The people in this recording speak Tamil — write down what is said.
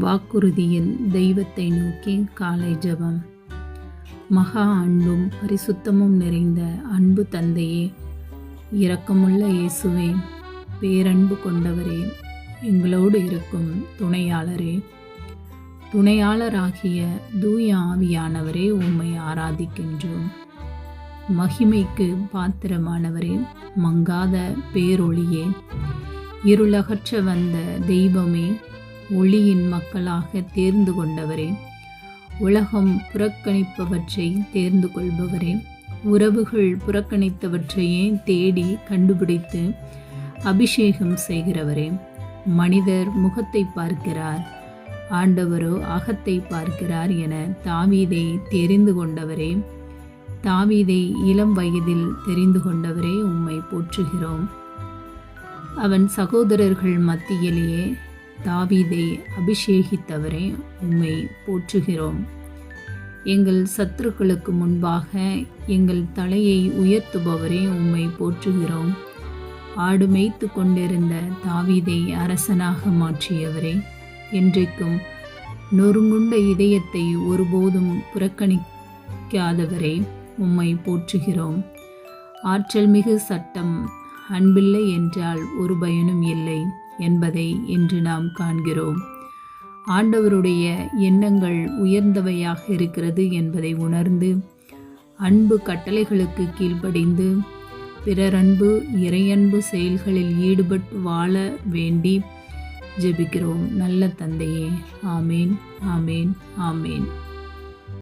வாக்குறுதியின் தெய்வத்தை நோக்கி காலை ஜெபம். மகா அன்பும் பரிசுத்தமும் நிறைந்த அன்பு தந்தையே, இரக்கமுள்ள இயேசுவே, பேரன்பு கொண்டவரே, எங்களோடு இருக்கும் துணையாளரே, துணையாளராகிய தூய ஆவியானவரே, உம்மை ஆராதிக்கின்றோம். மகிமைக்கு பாத்திரமானவரே, மங்காத பேரொளியே, இருளகற்ற வந்த தெய்வமே, ஒளியின் மக்களாக தேர்ந்து கொண்டவரே, உலகம் புறக்கணிப்பவற்றை தேர்ந்து கொள்பவரே, உறவுகள் புறக்கணித்தவற்றையே தேடி கண்டுபிடித்து அபிஷேகம் செய்கிறவரே, மனிதர் முகத்தை பார்க்கிறார், ஆண்டவரோ அகத்தை பார்க்கிறார் என தாவீதை தெரிந்து கொண்டவரே, தாவீதை இளம் வயதில் தெரிந்து கொண்டவரே, உம்மை போற்றுகிறோம். அவன் சகோதரர்கள் மத்தியிலேயே தாவீதை அபிஷேகித்தவரே, உம்மை போற்றுகிறோம். எங்கள் சத்துருக்களுக்கு முன்பாக எங்கள் தலையை உயர்த்துபவரே, உம்மை போற்றுகிறோம். ஆடு மேய்த்து கொண்டிருந்த தாவீதை அரசனாக மாற்றியவரே, என்றைக்கும் நொறுங்குண்ட இதயத்தை ஒருபோதும் புறக்கணிக்காதவரே, உம்மை போற்றுகிறோம். ஆற்றல் மிகு சட்டம் அன்பில்லை என்றால் ஒரு பயனும் இல்லை என்பதை இன்று நாம் காண்கிறோம். ஆண்டவருடைய எண்ணங்கள் உயர்ந்தவையாக இருக்கிறது என்பதை உணர்ந்து அன்பு கட்டளைகளுக்கு கீழ்ப்படிந்து பிறரன்பு இறையன்பு செயல்களில் ஈடுபட்டு வாழ வேண்டி ஜெபிக்கிறோம். நல்ல தந்தையே, ஆமேன், ஆமேன், ஆமேன்.